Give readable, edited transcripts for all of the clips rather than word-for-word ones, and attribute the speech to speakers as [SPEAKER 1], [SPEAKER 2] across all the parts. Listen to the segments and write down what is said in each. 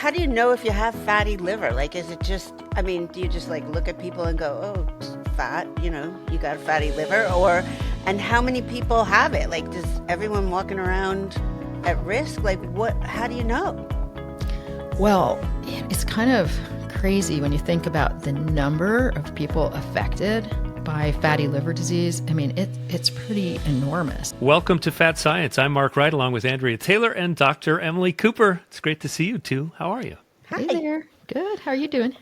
[SPEAKER 1] How do you know if you have fatty liver? Like, is it just, I mean, do you just like look at people and go, oh, it's fat, you got a fatty liver? And how many people have it? Like, does everyone walking around at risk? Like, how do you know?
[SPEAKER 2] Well, it's kind of crazy when you think about the number of people affected by fatty liver disease. I mean, it's pretty enormous.
[SPEAKER 3] Welcome to Fat Science. I'm Mark Wright, along with Andrea Taylor and Dr. Emily Cooper. It's great to see you two. How are you?
[SPEAKER 2] Hi. Hey there. Good. How are you doing?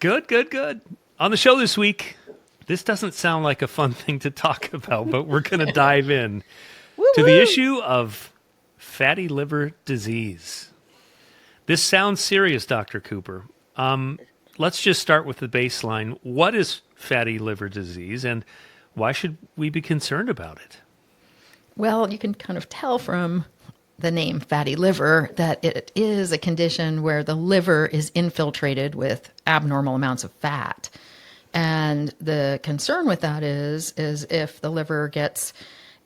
[SPEAKER 3] Good. On the show this week, this doesn't sound like a fun thing to talk about, but we're going to dive in to the issue of fatty liver disease. This sounds serious, Dr. Cooper. Let's just start with the baseline. What is fatty liver disease, and why should we be concerned about it?
[SPEAKER 2] Well, you can kind of tell from the name fatty liver that it is a condition where the liver is infiltrated with abnormal amounts of fat. And the concern with that is if the liver gets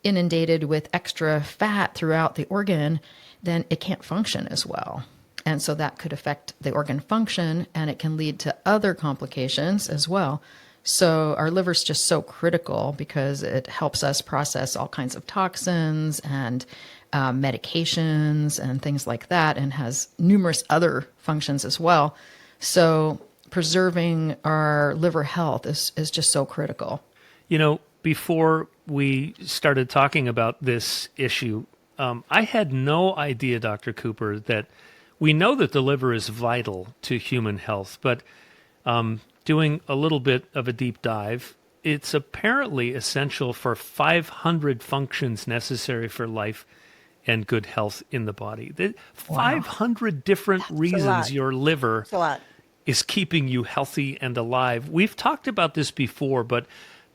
[SPEAKER 2] inundated with extra fat throughout the organ, then it can't function as well. And so that could affect the organ function, and it can lead to other complications as well. So our liver's just so critical because it helps us process all kinds of toxins and medications and things like that, and has numerous other functions as well. So preserving our liver health is just so critical.
[SPEAKER 3] Before we started talking about this issue, I had no idea, Dr. Cooper, that we know that the liver is vital to human health, but doing a little bit of a deep dive, it's apparently essential for 500 functions necessary for life and good health in the body. 500 different reasons your liver is keeping you healthy and alive. We've talked about this before, but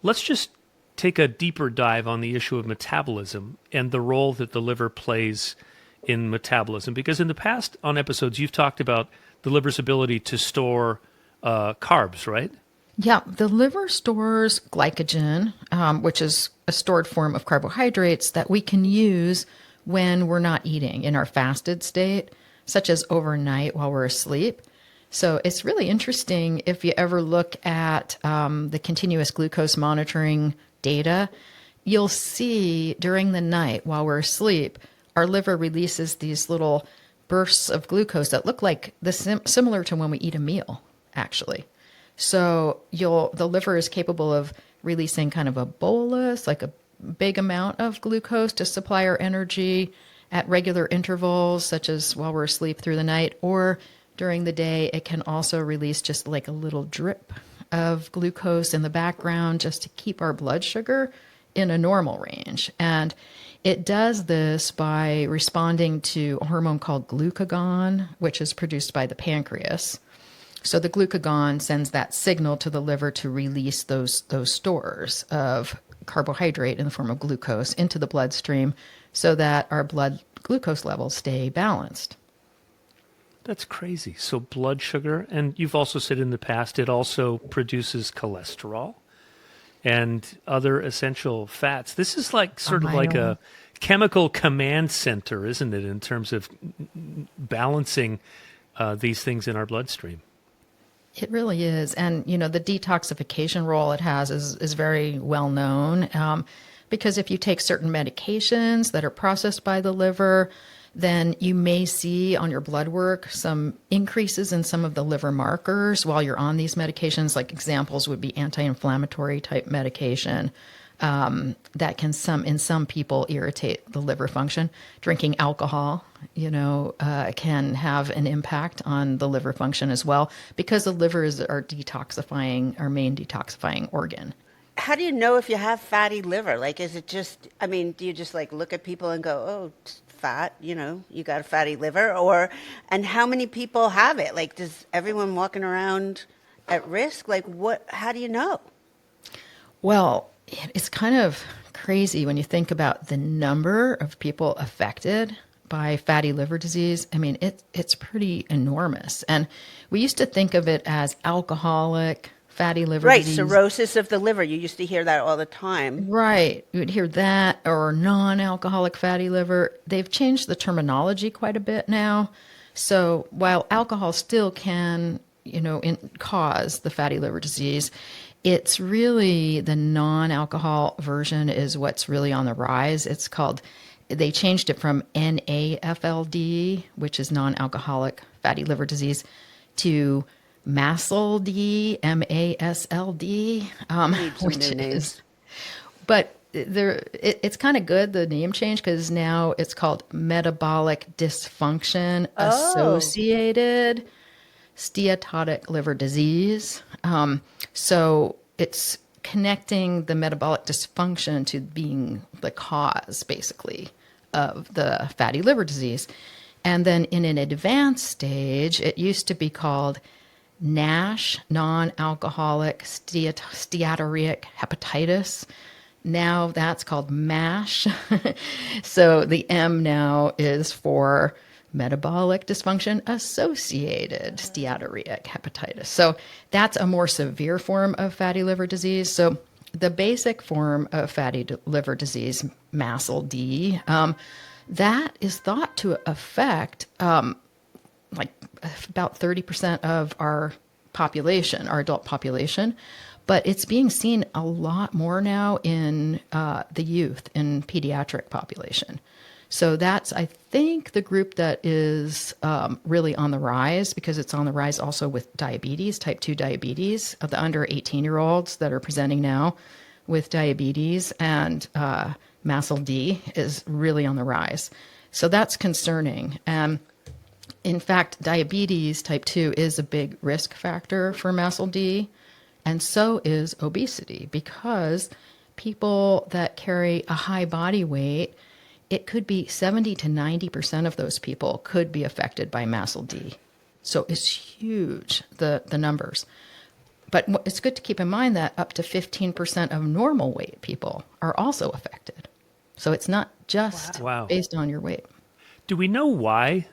[SPEAKER 3] let's just take a deeper dive on the issue of metabolism and the role that the liver plays in metabolism. Because in the past on episodes, you've talked about the liver's ability to store carbs, right?
[SPEAKER 2] Yeah, the liver stores glycogen, which is a stored form of carbohydrates that we can use when we're not eating in our fasted state, such as overnight while we're asleep. So it's really interesting if you ever look at the continuous glucose monitoring data, you'll see during the night while we're asleep, our liver releases these little bursts of glucose that look like similar to when we eat a meal, actually. So the liver is capable of releasing kind of a bolus, like a big amount of glucose to supply our energy at regular intervals, such as while we're asleep through the night, or during the day. It can also release just like a little drip of glucose in the background just to keep our blood sugar in a normal range. And it does this by responding to a hormone called glucagon, which is produced by the pancreas. So the glucagon sends that signal to the liver to release those stores of carbohydrate in the form of glucose into the bloodstream so that our blood glucose levels stay balanced.
[SPEAKER 3] That's crazy. So blood sugar, and you've also said in the past, it also produces cholesterol and other essential fats. This is like sort of like a chemical command center, isn't it, in terms of balancing these things in our bloodstream?
[SPEAKER 2] It really is. And, the detoxification role it has is very well known because if you take certain medications that are processed by the liver, then you may see on your blood work some increases in some of the liver markers while you're on these medications. Like examples would be anti-inflammatory type medication that can in some people irritate the liver function. Drinking alcohol, can have an impact on the liver function as well because the liver is our main detoxifying organ.
[SPEAKER 1] How do you know if you have fatty liver? Like, is it just, do you just like look at people and go, oh, it's fat, you got a fatty liver? And how many people have it? Like, does everyone walking around at risk? Like, how do you know?
[SPEAKER 2] Well, it's kind of crazy when you think about the number of people affected by fatty liver disease. It's pretty enormous. And we used to think of it as alcoholic fatty liver disease.
[SPEAKER 1] Right, cirrhosis of the liver. You used to hear that all the time.
[SPEAKER 2] Right. You would hear that, or non-alcoholic fatty liver. They've changed the terminology quite a bit now. So while alcohol still can, cause the fatty liver disease, it's really the non-alcohol version is what's really on the rise. They changed it from NAFLD, which is non-alcoholic fatty liver disease, to MASLD, MASLD,
[SPEAKER 1] Need some
[SPEAKER 2] which
[SPEAKER 1] new names.
[SPEAKER 2] is, but it's kind of good, the name change, because now it's called Metabolic Dysfunction
[SPEAKER 1] Oh,
[SPEAKER 2] Associated Steatotic Liver Disease. So it's connecting the metabolic dysfunction to being the cause, basically, of the fatty liver disease. And then in an advanced stage, it used to be called NASH, non-alcoholic steatorrheic hepatitis. Now that's called MASH. So the M now is for metabolic dysfunction associated steatorrheic hepatitis. So that's a more severe form of fatty liver disease. So the basic form of fatty liver disease, MASLD, that is thought to affect like about 30% of our population, our adult population, but it's being seen a lot more now in the youth and pediatric population. So that's, I think, the group that is really on the rise, because it's on the rise also with diabetes, type 2 diabetes, of the under 18-year-olds that are presenting now with diabetes, and MASLD is really on the rise. So that's concerning. In fact, diabetes type 2 is a big risk factor for MASLD, and so is obesity, because people that carry a high body weight, it could be 70 to 90% of those people could be affected by MASLD. So it's huge, the numbers. But it's good to keep in mind that up to 15% of normal weight people are also affected. So it's not just
[SPEAKER 3] Wow.
[SPEAKER 2] based on your weight.
[SPEAKER 3] Do we know why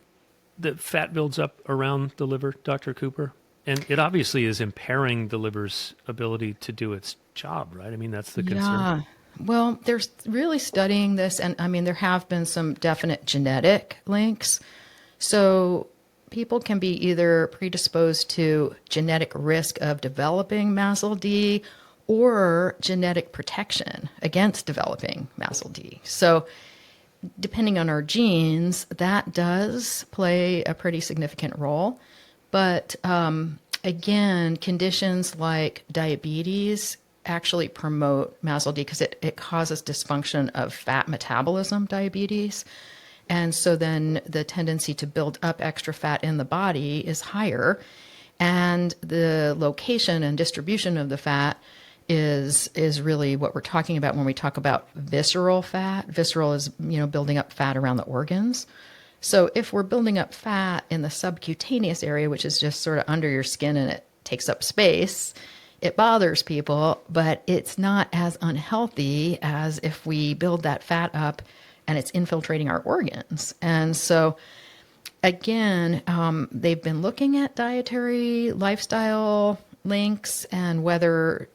[SPEAKER 3] the fat builds up around the liver, Dr. Cooper? And it obviously is impairing the liver's ability to do its job, right? I mean, that's the concern.
[SPEAKER 2] Yeah. Well, there's really studying this, and I mean, there have been some definite genetic links. So people can be either predisposed to genetic risk of developing MASLD or genetic protection against developing MASLD. So depending on our genes, that does play a pretty significant role. But again, conditions like diabetes actually promote MASLD because it causes dysfunction of fat metabolism, diabetes. And so then the tendency to build up extra fat in the body is higher. And the location and distribution of the fat is really what we're talking about when we talk about visceral fat. Visceral is, building up fat around the organs. So if we're building up fat in the subcutaneous area, which is just sort of under your skin and it takes up space, it bothers people, but it's not as unhealthy as if we build that fat up and it's infiltrating our organs. And so again, they've been looking at dietary lifestyle links and whether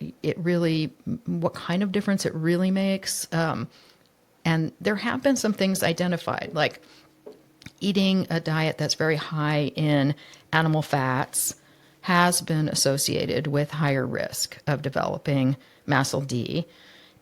[SPEAKER 2] what kind of difference it really makes. And there have been some things identified, like eating a diet that's very high in animal fats has been associated with higher risk of developing MASLD,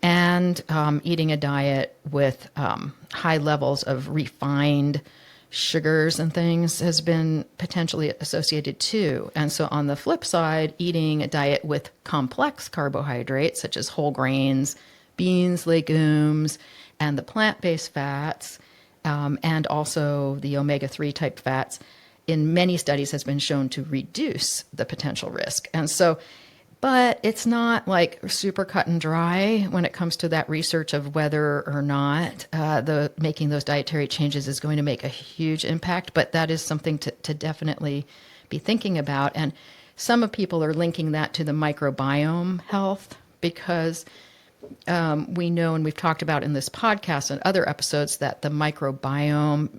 [SPEAKER 2] and eating a diet with high levels of refined sugars and things has been potentially associated too. And so on the flip side, eating a diet with complex carbohydrates such as whole grains, beans, legumes, and the plant-based fats, and also the omega-3 type fats, in many studies has been shown to reduce the potential risk. And so, but it's not like super cut and dry when it comes to that research of whether or not making those dietary changes is going to make a huge impact. But that is something to definitely be thinking about. And some of people are linking that to the microbiome health because we know, and we've talked about in this podcast and other episodes, that the microbiome,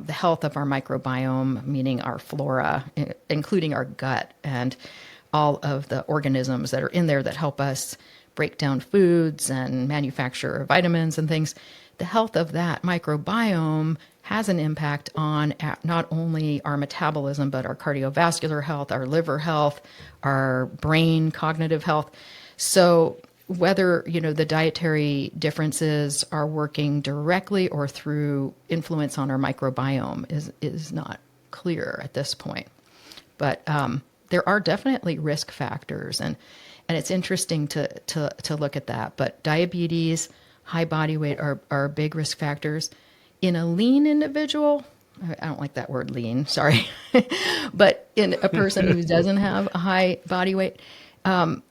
[SPEAKER 2] the health of our microbiome, meaning our flora, including our gut and all of the organisms that are in there that help us break down foods and manufacture vitamins and things, the health of that microbiome has an impact on not only our metabolism, but our cardiovascular health, our liver health, our brain cognitive health. So whether, the dietary differences are working directly or through influence on our microbiome is not clear at this point. But there are definitely risk factors, and it's interesting to look at that. But diabetes, high body weight are big risk factors. In a lean individual, I don't like that word lean, sorry, but in a person who doesn't have a high body weight,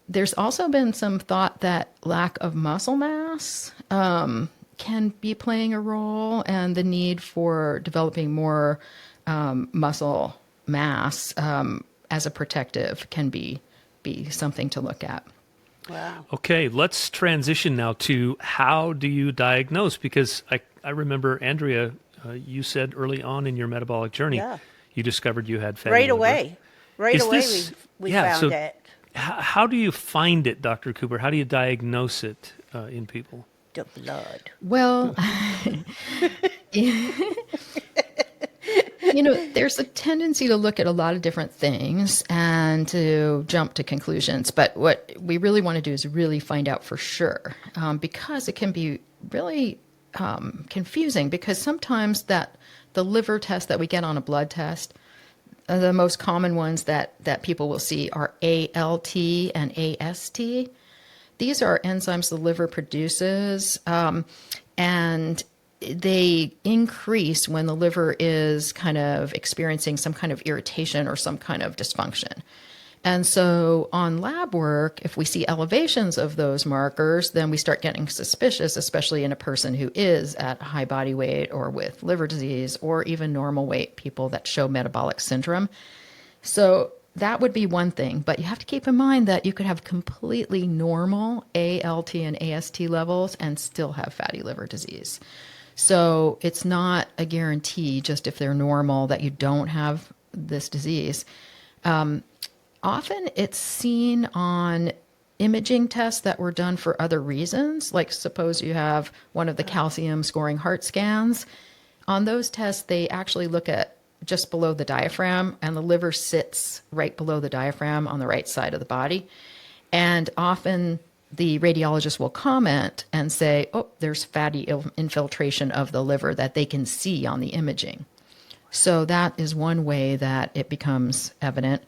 [SPEAKER 2] there's also been some thought that lack of muscle mass can be playing a role, and the need for developing more muscle mass as a protective can be something to look at.
[SPEAKER 1] Wow.
[SPEAKER 3] Okay, let's transition now to how do you diagnose? Because I remember, Andrea, you said early on in your metabolic journey,
[SPEAKER 1] Yeah.
[SPEAKER 3] you discovered you had fatty
[SPEAKER 1] Right
[SPEAKER 3] liver.
[SPEAKER 1] away. Right
[SPEAKER 3] Is
[SPEAKER 1] away
[SPEAKER 3] this-
[SPEAKER 1] we
[SPEAKER 3] yeah,
[SPEAKER 1] found
[SPEAKER 3] so
[SPEAKER 1] it.
[SPEAKER 3] How do you find it, Dr. Cooper? How do you diagnose it in people?
[SPEAKER 1] The blood.
[SPEAKER 2] Well, there's a tendency to look at a lot of different things and to jump to conclusions. But what we really want to do is really find out for sure, because it can be really confusing, because sometimes that the liver test that we get on a blood test, the most common ones that people will see are ALT and AST. These are enzymes the liver produces, and they increase when the liver is kind of experiencing some kind of irritation or some kind of dysfunction. And so on lab work, if we see elevations of those markers, then we start getting suspicious, especially in a person who is at high body weight or with liver disease, or even normal weight people that show metabolic syndrome. So that would be one thing, but you have to keep in mind that you could have completely normal ALT and AST levels and still have fatty liver disease. So it's not a guarantee just if they're normal that you don't have this disease. Often it's seen on imaging tests that were done for other reasons. Like suppose you have one of the calcium scoring heart scans. On those tests, they actually look at just below the diaphragm, and the liver sits right below the diaphragm on the right side of the body. And often the radiologist will comment and say, oh, there's fatty infiltration of the liver that they can see on the imaging. So that is one way that it becomes evident.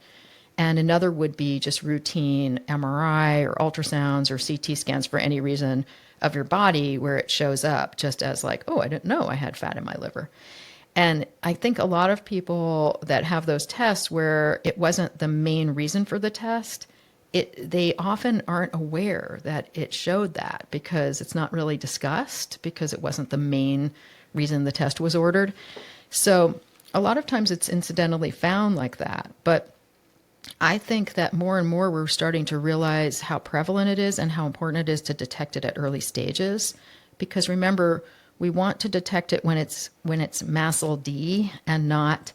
[SPEAKER 2] And another would be just routine MRI or ultrasounds or CT scans for any reason of your body where it shows up just as like, oh, I didn't know I had fat in my liver. And I think a lot of people that have those tests where it wasn't the main reason for the test, they often aren't aware that it showed that because it's not really discussed because it wasn't the main reason the test was ordered. So a lot of times it's incidentally found like that. But I think that more and more we're starting to realize how prevalent it is and how important it is to detect it at early stages. Because remember, we want to detect it when it's MASLD and not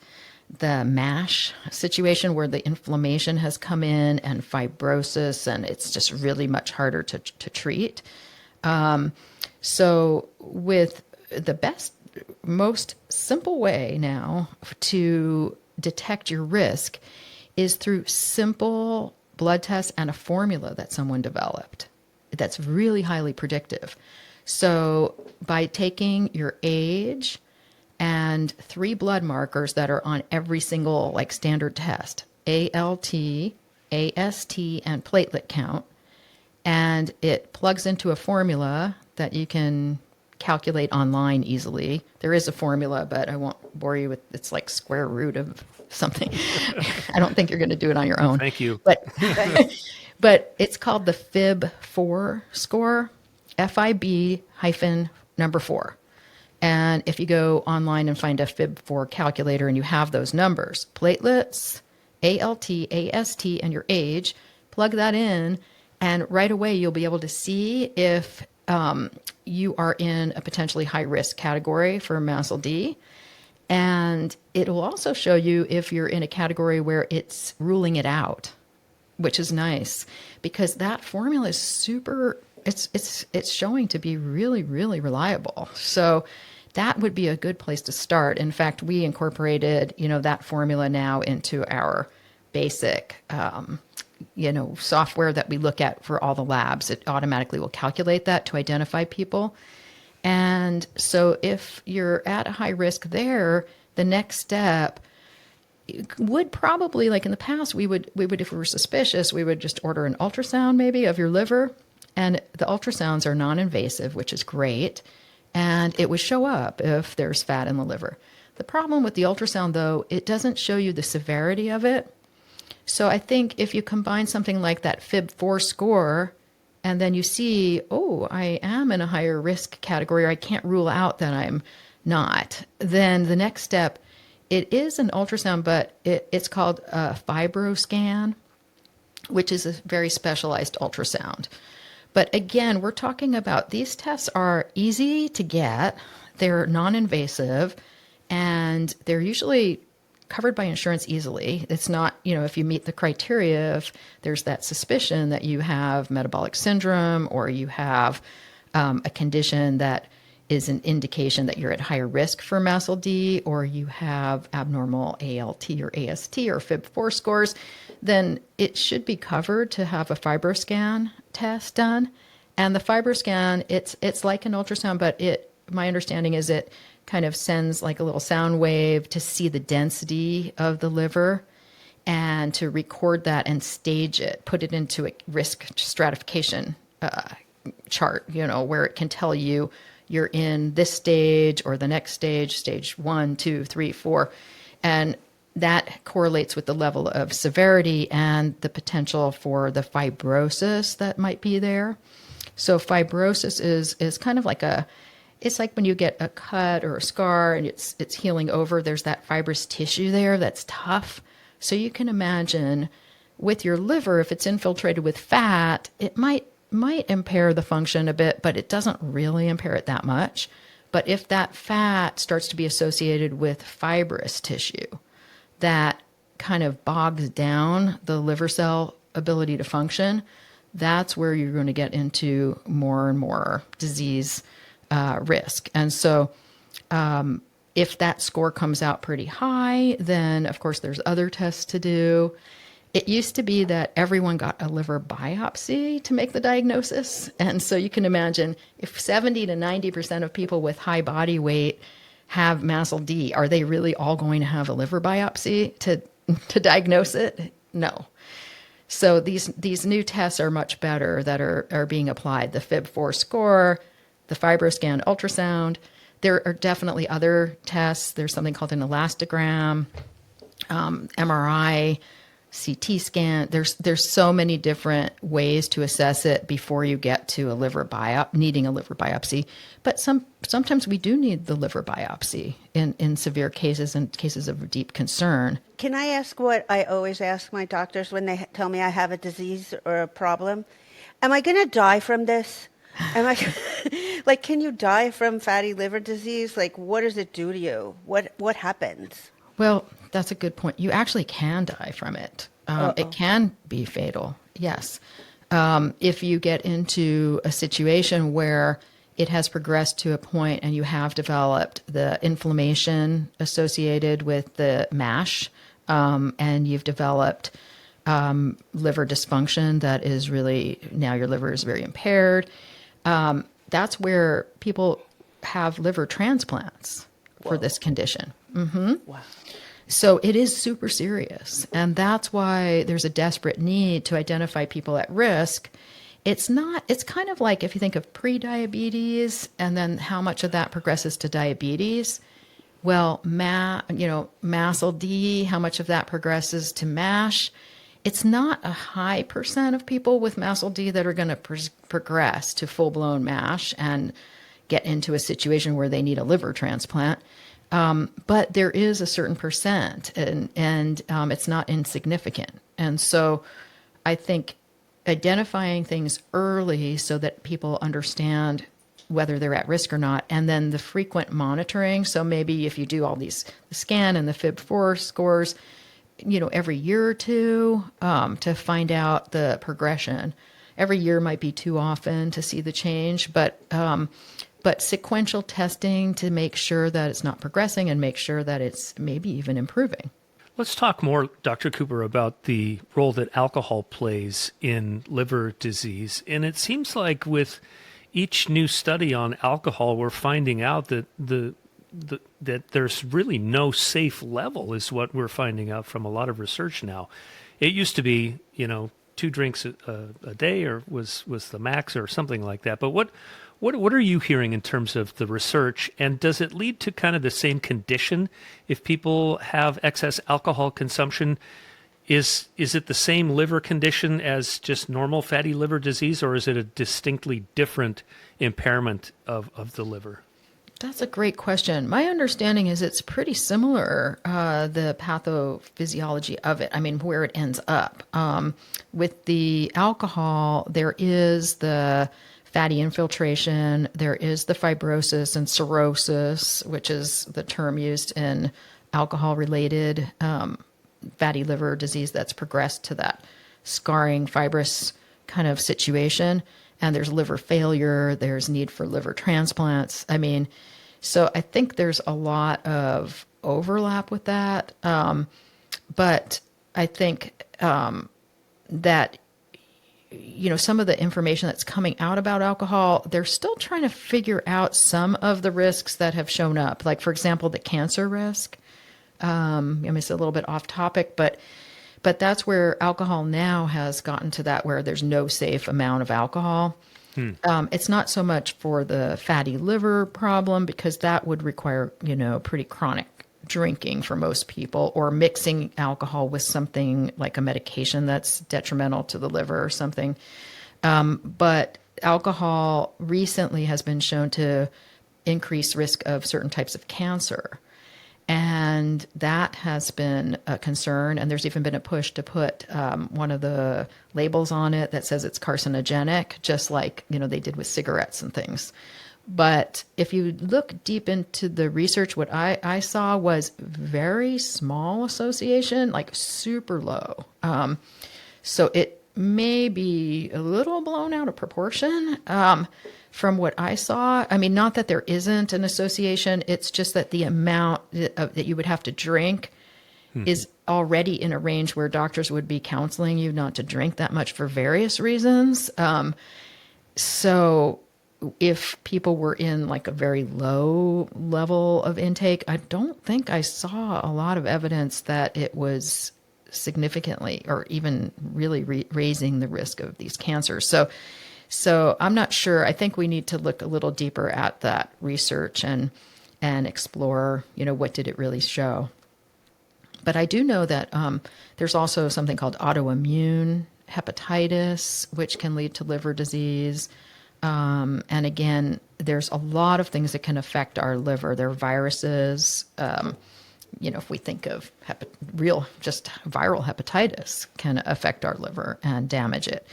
[SPEAKER 2] the MASH situation where the inflammation has come in and fibrosis, and it's just really much harder to treat. So with the most simple way now to detect your risk is through simple blood tests and a formula that someone developed that's really highly predictive. So by taking your age and 3 blood markers that are on every single like standard test, ALT, AST, and platelet count, and it plugs into a formula that you can calculate online easily. There is a formula, but I won't bore you with, it's like square root of something. I don't think you're going to do it on your own.
[SPEAKER 3] Thank you.
[SPEAKER 2] But it's called the FIB4 score, FIB-4. And if you go online and find a FIB4 calculator and you have those numbers, platelets, ALT, AST, and your age, plug that in, and right away you'll be able to see if you are in a potentially high-risk category for MASLD. And it will also show you if you're in a category where it's ruling it out, which is nice because that formula is super it's showing to be really, really reliable. So that would be a good place to start. In fact, we incorporated, that formula now into our basic, software that we look at for all the labs. It automatically will calculate that to identify people. And so if you're at a high risk there, the next step would probably, like in the past, we would, if we were suspicious, we would just order an ultrasound maybe of your liver. And the ultrasounds are non-invasive, which is great. And it would show up if there's fat in the liver. The problem with the ultrasound, though, it doesn't show you the severity of it. So I think if you combine something like that FIB-4 score, and then you see, oh, I am in a higher risk category, or I can't rule out that I'm not, then the next step, it is an ultrasound, but it's called a fibroscan, which is a very specialized ultrasound. But again, we're talking about these tests are easy to get, they're non-invasive, and they're usually covered by insurance easily. It's not, if you meet the criteria, if there's that suspicion that you have metabolic syndrome or you have a condition that is an indication that you're at higher risk for MASLD, or you have abnormal ALT or AST or FIB-4 scores, then it should be covered to have a fibroscan test done. And the fibroscan, it's like an ultrasound, but my understanding is it kind of sends like a little sound wave to see the density of the liver and to record that and stage it, put it into a risk stratification chart, where it can tell you you're in this stage or the next stage, stage 1, 2, 3, 4. And that correlates with the level of severity and the potential for the fibrosis that might be there. So fibrosis is kind of like it's like when you get a cut or a scar and it's healing over, there's that fibrous tissue there that's tough. So you can imagine with your liver, if it's infiltrated with fat, it might impair the function a bit, but it doesn't really impair it that much. But if that fat starts to be associated with fibrous tissue, that kind of bogs down the liver cell ability to function, that's where you're going to get into more and more disease risk. And so if that score comes out pretty high, then of course there's other tests to do. It used to be that everyone got a liver biopsy to make the diagnosis. And so you can imagine if 70 to 90% of people with high body weight have MASLD, are they really all going to have a liver biopsy to diagnose it? No. So these new tests are much better that are being applied. The FIB-4 score, the fibroscan ultrasound. There are definitely other tests. There's something called an elastogram, MRI, CT scan. There's so many different ways to assess it before you get to needing a liver biopsy. But sometimes we do need the liver biopsy in severe cases and cases of deep concern.
[SPEAKER 1] Can I ask what I always ask my doctors when they tell me I have a disease or a problem? Am I going to die from this? Am I like, can you die from fatty liver disease? Like, what does it do to you? What happens?
[SPEAKER 2] Well, that's a good point. You actually can die from it. It can be fatal, yes. If you get into a situation where it has progressed to a point and you have developed the inflammation associated with the MASH, and you've developed liver dysfunction that is really, now your liver is very impaired, that's where people have liver transplants for this condition. Mm-hmm.
[SPEAKER 1] Wow.
[SPEAKER 2] So it is super serious. And that's why there's a desperate need to identify people at risk. It's kind of like if you think of pre-diabetes and then how much of that progresses to diabetes. Well, MASLD, how much of that progresses to MASH. It's not a high percent of people with MASLD that are going to progress to full-blown MASH and get into a situation where they need a liver transplant. But there is a certain percent, and it's not insignificant. And so I think identifying things early so that people understand whether they're at risk or not, and then the frequent monitoring. So maybe if you do all the scan and the FIB-4 scores, every year or two, to find out the progression. every year might be too often to see the change, but sequential testing to make sure that it's not progressing and make sure that it's maybe even improving.
[SPEAKER 3] Let's talk more, Dr. Cooper, about the role that alcohol plays in liver disease. And it seems like with each new study on alcohol, we're finding out that that there's really no safe level, is what we're finding out from a lot of research now. It used to be, 2 drinks a day or was the max or something like that. But what are you hearing in terms of the research, and does it lead to kind of the same condition if people have excess alcohol consumption? Is it the same liver condition as just normal fatty liver disease, or is it a distinctly different impairment of the liver?
[SPEAKER 2] That's a great question. My understanding is it's pretty similar, the pathophysiology of it. I mean, where it ends up. With the alcohol, there is the fatty infiltration, there is the fibrosis and cirrhosis, which is the term used in alcohol-related fatty liver disease that's progressed to that scarring, fibrous kind of situation. And there's liver failure, there's need for liver transplants. I mean, so I think there's a lot of overlap with that. But I think that, some of the information that's coming out about alcohol, they're still trying to figure out some of the risks that have shown up. Like, for example, the cancer risk. I mean, it's a little bit off topic, but that's where alcohol now has gotten to that where there's no safe amount of alcohol. It's not so much for the fatty liver problem, because that would require, pretty chronic drinking for most people, or mixing alcohol with something like a medication that's detrimental to the liver or something. But alcohol recently has been shown to increase risk of certain types of cancer. And that has been a concern. And there's even been a push to put one of the labels on it that says it's carcinogenic, just like, they did with cigarettes and things. But if you look deep into the research, what I saw was very small association, like super low. So it may be a little blown out of proportion. From what I saw, I mean, not that there isn't an association, it's just that the amount that you would have to drink is already in a range where doctors would be counseling you not to drink that much for various reasons. So if people were in like a very low level of intake, I don't think I saw a lot of evidence that it was significantly or even really raising the risk of these cancers. So I'm not sure. I think we need to look a little deeper at that research and explore, what did it really show. But I do know that there's also something called autoimmune hepatitis, which can lead to liver disease. And again, there's a lot of things that can affect our liver. There are viruses. If we think of just viral hepatitis can affect our liver and damage it.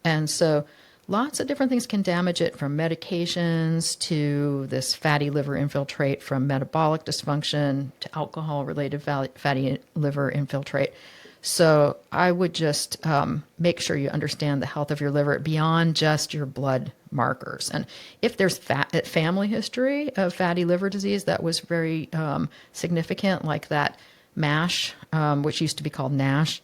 [SPEAKER 2] And so lots of different things can damage it, from medications to this fatty liver infiltrate, from metabolic dysfunction to alcohol-related fatty liver infiltrate. So I would just make sure you understand the health of your liver beyond just your blood markers. And if there's family history of fatty liver disease that was very significant, like that MASH, which used to be called NASH,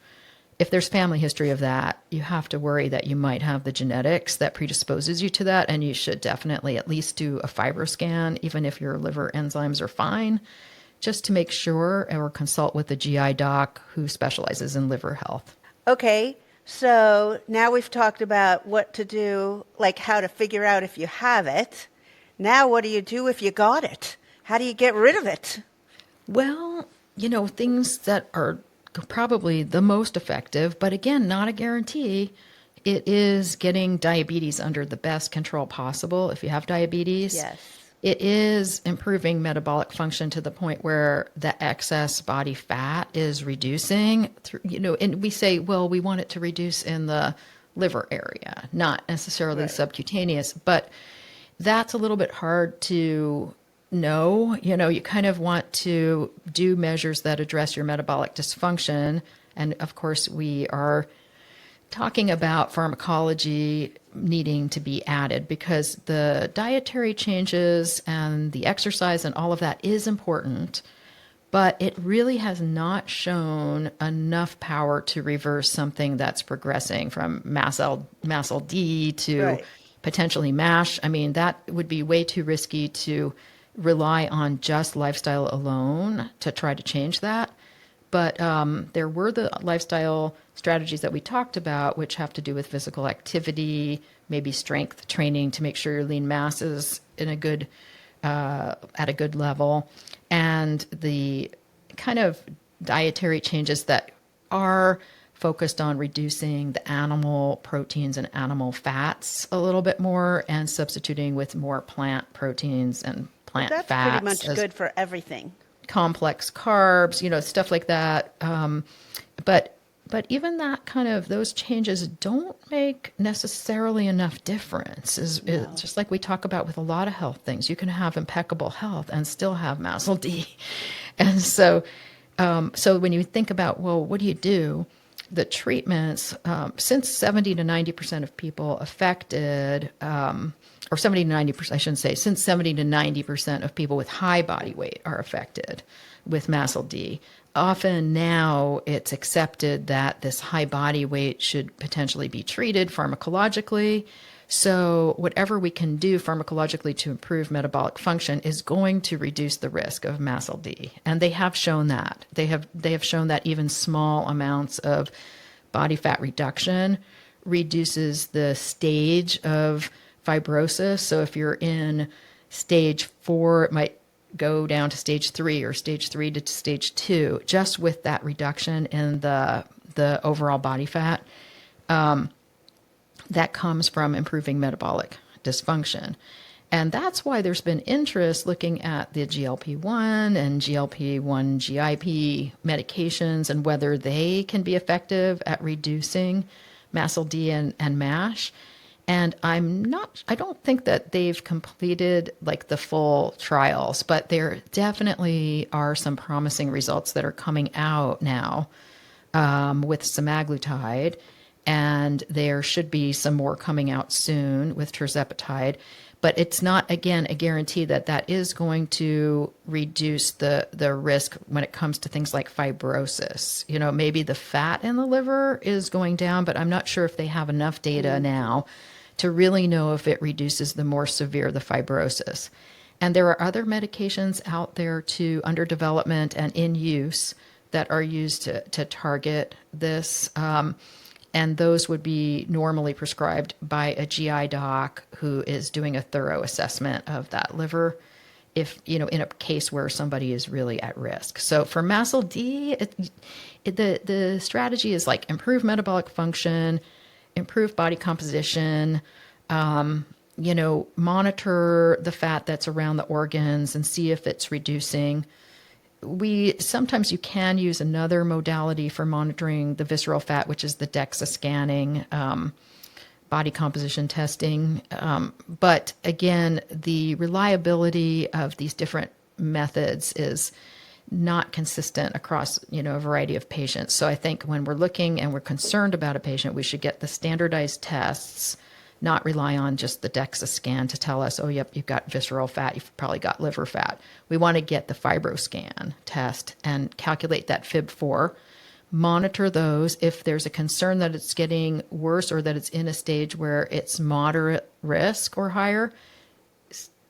[SPEAKER 2] if there's family history of that, you have to worry that you might have the genetics that predisposes you to that, and you should definitely at least do a FibroScan, even if your liver enzymes are fine, just to make sure, or consult with a GI doc who specializes in liver health.
[SPEAKER 1] Okay, so now we've talked about what to do, like how to figure out if you have it. Now what do you do if you got it? How do you get rid of it?
[SPEAKER 2] Well, things that are probably the most effective, but again, not a guarantee, it is getting diabetes under the best control possible if you have diabetes.
[SPEAKER 1] Yes.
[SPEAKER 2] It is improving metabolic function to the point where the excess body fat is reducing, and we say, well, we want it to reduce in the liver area, not necessarily subcutaneous, but that's a little bit hard to know. You kind of want to do measures that address your metabolic dysfunction. And of course, we are talking about pharmacology needing to be added because the dietary changes and the exercise and all of that is important, but it really has not shown enough power to reverse something that's progressing from MASLD to
[SPEAKER 1] Right.
[SPEAKER 2] potentially MASH. I mean, that would be way too risky to rely on just lifestyle alone to try to change that. But there were the lifestyle strategies that we talked about, which have to do with physical activity, maybe strength training to make sure your lean mass is in a good at a good level, and the kind of dietary changes that are focused on reducing the animal proteins and animal fats a little bit more and substituting with more plant proteins and plant
[SPEAKER 1] That's pretty
[SPEAKER 2] fats
[SPEAKER 1] much
[SPEAKER 2] as
[SPEAKER 1] good for everything.
[SPEAKER 2] complex carbs, stuff like that. But even that kind of those changes don't make necessarily enough difference. It's just like we talk about with a lot of health things. You can have impeccable health and still have MASLD. And so when you think about, well, what do you do? The treatments, since 70 to 90% of people affected, or 70 to 90%, I shouldn't say, since 70 to 90% of people with high body weight are affected with MASLD. Often now it's accepted that this high body weight should potentially be treated pharmacologically. So whatever we can do pharmacologically to improve metabolic function is going to reduce the risk of MASLD. And they have shown that. They have shown that even small amounts of body fat reduction reduces the stage of fibrosis. So if you're in stage 4, it might go down to stage 3 or stage 3 to stage 2, just with that reduction in the overall body fat. That comes from improving metabolic dysfunction. And that's why there's been interest looking at the GLP-1 and GLP-1 GIP medications and whether they can be effective at reducing MASLD and MASH. And I don't think that they've completed like the full trials, but there definitely are some promising results that are coming out now with semaglutide. And there should be some more coming out soon with tirzepatide. But it's not, again, a guarantee that that is going to reduce the risk when it comes to things like fibrosis. Maybe the fat in the liver is going down, but I'm not sure if they have enough data now to really know if it reduces the more severe the fibrosis. And there are other medications out there too, under development and in use, that are used to target this. And those would be normally prescribed by a GI doc who is doing a thorough assessment of that liver if, in a case where somebody is really at risk. So for MASLD, the strategy is like improve metabolic function, improve body composition, monitor the fat that's around the organs and see if it's reducing. Sometimes you can use another modality for monitoring the visceral fat, which is the DEXA scanning, body composition testing. But again, the reliability of these different methods is not consistent across, a variety of patients. So I think when we're looking and we're concerned about a patient, we should get the standardized tests, not rely on just the DEXA scan to tell us, oh, yep, you've got visceral fat, you've probably got liver fat. We want to get the fibroscan test and calculate that FIB4, monitor those. If there's a concern that it's getting worse or that it's in a stage where it's moderate risk or higher,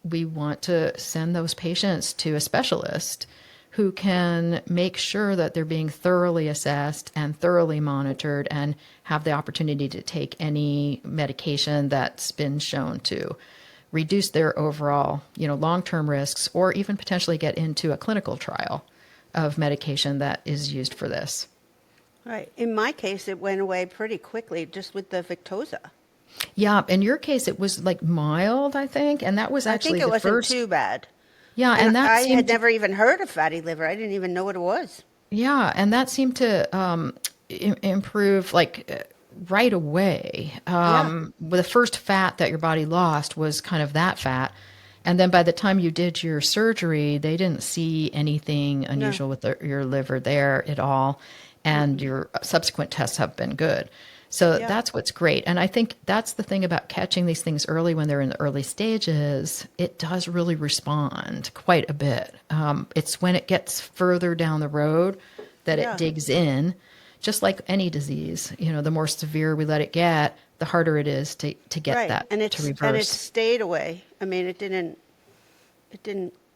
[SPEAKER 2] we want to send those patients to a specialist who can make sure that they're being thoroughly assessed and thoroughly monitored and have the opportunity to take any medication that's been shown to reduce their overall, long-term risks or even potentially get into a clinical trial of medication that is used for this.
[SPEAKER 1] Right. In my case, it went away pretty quickly just with the Victoza.
[SPEAKER 2] Yeah. In your case, it was like mild, I think. And that was actually
[SPEAKER 1] I think it wasn't
[SPEAKER 2] first.
[SPEAKER 1] too bad.
[SPEAKER 2] Yeah. And that
[SPEAKER 1] I
[SPEAKER 2] seemed
[SPEAKER 1] had never even heard of fatty liver. I didn't even know what it was.
[SPEAKER 2] Yeah, and that seemed to improve right away. The first fat that your body lost was kind of that fat. And then by the time you did your surgery, they didn't see anything unusual with your liver there at all. And your subsequent tests have been good. So
[SPEAKER 1] Yeah.
[SPEAKER 2] that's what's great. And I think that's the thing about catching these things early when they're in the early stages. It does really respond quite a bit. It's when it gets further down the road that it
[SPEAKER 1] Yeah.
[SPEAKER 2] digs in, just like any disease. The more severe we let it get, the harder it is to get
[SPEAKER 1] Right.
[SPEAKER 2] that
[SPEAKER 1] And
[SPEAKER 2] to
[SPEAKER 1] it
[SPEAKER 2] reverse.
[SPEAKER 1] stayed away. I mean, it didn't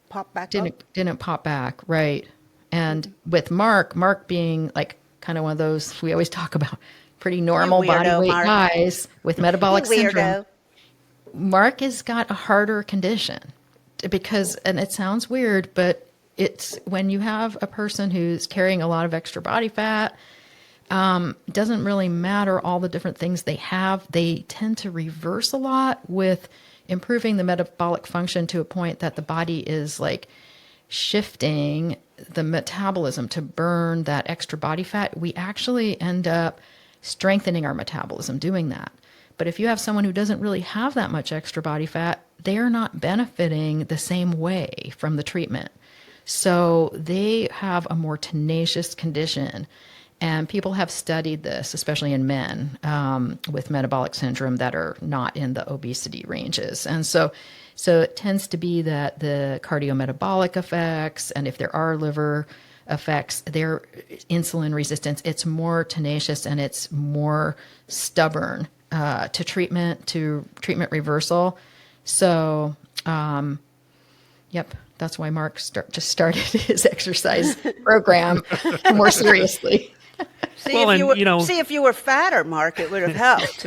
[SPEAKER 1] pop back up.
[SPEAKER 2] Didn't pop back, right? And with Mark being like kind of one of those we always talk about pretty
[SPEAKER 1] You
[SPEAKER 2] normal body
[SPEAKER 1] weirdo,
[SPEAKER 2] weight
[SPEAKER 1] Mark.
[SPEAKER 2] guys with
[SPEAKER 1] You
[SPEAKER 2] metabolic syndrome.
[SPEAKER 1] weirdo.
[SPEAKER 2] Mark has got a harder condition because, and it sounds weird, but it's when you have a person who's carrying a lot of extra body fat, it doesn't really matter all the different things they have. They tend to reverse a lot with improving the metabolic function to a point that the body is like shifting the metabolism to burn that extra body fat. We actually end up strengthening our metabolism doing that. But if you have someone who doesn't really have that much extra body fat, they're not benefiting the same way from the treatment. So they have a more tenacious condition. And people have studied this, especially in men with metabolic syndrome that are not in the obesity ranges. And so it tends to be that the cardiometabolic effects, and if there are liver effects, their insulin resistance, it's more tenacious and it's more stubborn to treatment reversal. So, yep, that's why Mark just started his exercise program more seriously.
[SPEAKER 1] See,
[SPEAKER 3] Well,
[SPEAKER 1] if you
[SPEAKER 3] and,
[SPEAKER 1] were, see if you were fatter, Mark, it would have helped.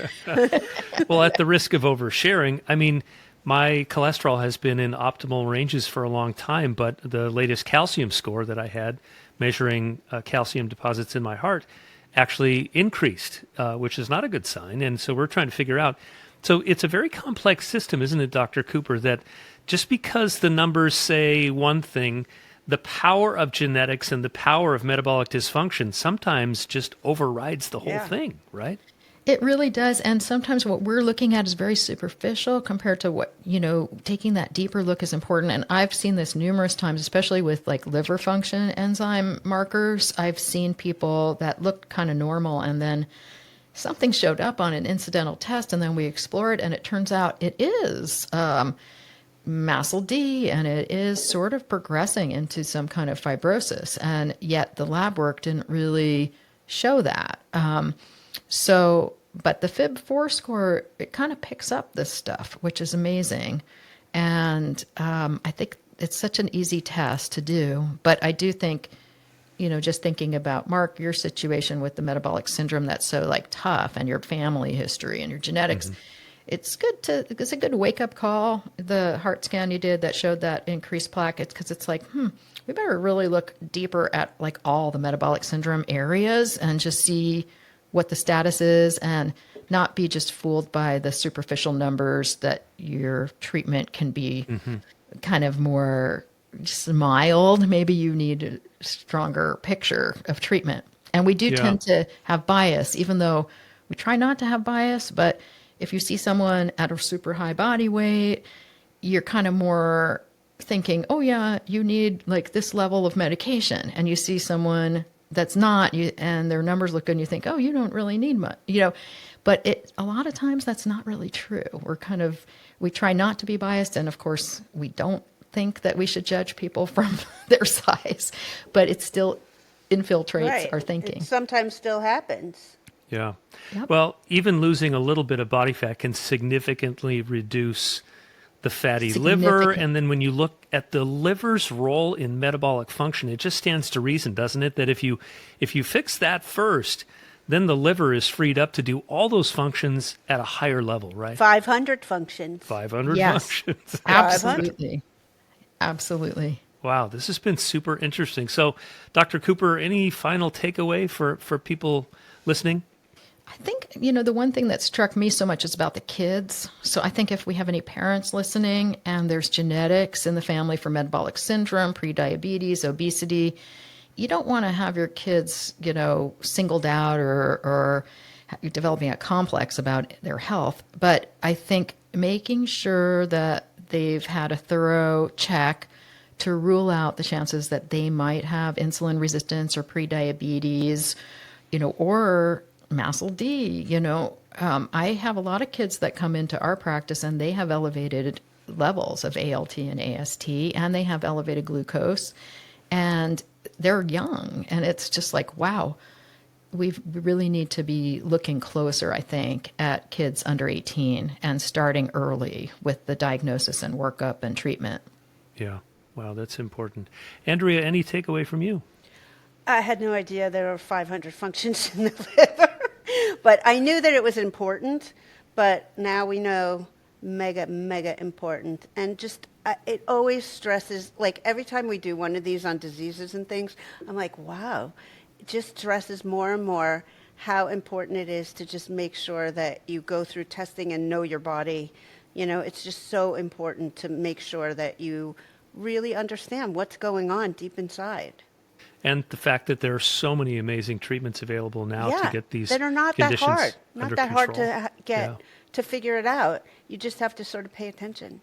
[SPEAKER 3] Well, at the risk of oversharing, I mean, my cholesterol has been in optimal ranges for a long time, but the latest calcium score that I had measuring calcium deposits in my heart actually increased, which is not a good sign. And so we're trying to figure out. So it's a very complex system, isn't it, Dr. Cooper, that just because the numbers say one thing, the power of genetics and the power of metabolic dysfunction sometimes just overrides the whole thing, right?
[SPEAKER 2] It really does. And sometimes what we're looking at is very superficial compared to what, taking that deeper look is important. And I've seen this numerous times, especially with like liver function enzyme markers. I've seen people that looked kind of normal and then something showed up on an incidental test and then we explore it and it turns out it is MASLD, and it is sort of progressing into some kind of fibrosis. And yet the lab work didn't really show that. But the FIB-4 score, it kind of picks up this stuff, which is amazing. And I think it's such an easy test to do. But I do think, just thinking about, Mark, your situation with the metabolic syndrome that's so like tough and your family history and your genetics, it's a good wake-up call, the heart scan you did that showed that increased plaque. It's because it's like, we better really look deeper at like all the metabolic syndrome areas and just see what the status is and not be just fooled by the superficial numbers that your treatment can be kind of more just mild. Maybe you need a stronger picture of treatment. And we do tend to have bias, even though we try not to have bias, but if you see someone at a super high body weight, you're kind of more thinking, oh yeah, you need like this level of medication. And you see someone that's not, and their numbers look good, and you think, oh, you don't really need much, But a lot of times that's not really true. We try not to be biased, and of course, we don't think that we should judge people from their size, but it still infiltrates our thinking.
[SPEAKER 1] It sometimes still happens.
[SPEAKER 3] Yeah.
[SPEAKER 2] Yep.
[SPEAKER 3] Well, even losing a little bit of body fat can significantly reduce the fatty liver. And then when you look at the liver's role in metabolic function, it just stands to reason, doesn't it? That if you fix that first, then the liver is freed up to do all those functions at a higher level, right?
[SPEAKER 1] 500 functions.
[SPEAKER 3] 500
[SPEAKER 2] Yes.
[SPEAKER 3] functions.
[SPEAKER 2] Absolutely. Absolutely.
[SPEAKER 3] Wow, this has been super interesting. So, Dr. Cooper, any final takeaway for people listening?
[SPEAKER 2] I think, the one thing that struck me so much is about the kids. So I think if we have any parents listening and there's genetics in the family for metabolic syndrome, prediabetes, obesity, you don't want to have your kids, singled out or developing a complex about their health. But I think making sure that they've had a thorough check to rule out the chances that they might have insulin resistance or prediabetes, or MASLD, I have a lot of kids that come into our practice and they have elevated levels of ALT and AST, and they have elevated glucose, and they're young. And it's just like, wow, we really need to be looking closer, I think, at kids under 18 and starting early with the diagnosis and workup and treatment.
[SPEAKER 3] Yeah. Wow, that's important. Andrea, any takeaway from you?
[SPEAKER 1] I had no idea there were 500 functions in the liver, but I knew that it was important, but now we know mega, mega important. And just, it always stresses, like every time we do one of these on diseases and things, I'm like, wow, it just stresses more and more how important it is to just make sure that you go through testing and know your body. It's just so important to make sure that you really understand what's going on deep inside.
[SPEAKER 3] And the fact that there are so many amazing treatments available now to get these
[SPEAKER 1] that are not
[SPEAKER 3] conditions
[SPEAKER 1] that hard.
[SPEAKER 3] under
[SPEAKER 1] Not that hard
[SPEAKER 3] control.
[SPEAKER 1] to get to figure it out. You just have to sort of pay attention.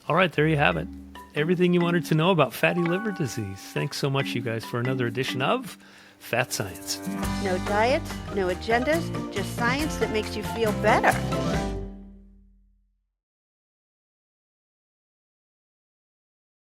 [SPEAKER 3] All right, there you have it. Everything you wanted to know about fatty liver disease. Thanks so much, you guys, for another edition of Fat Science.
[SPEAKER 1] No diet, no agendas, just science that makes you feel better.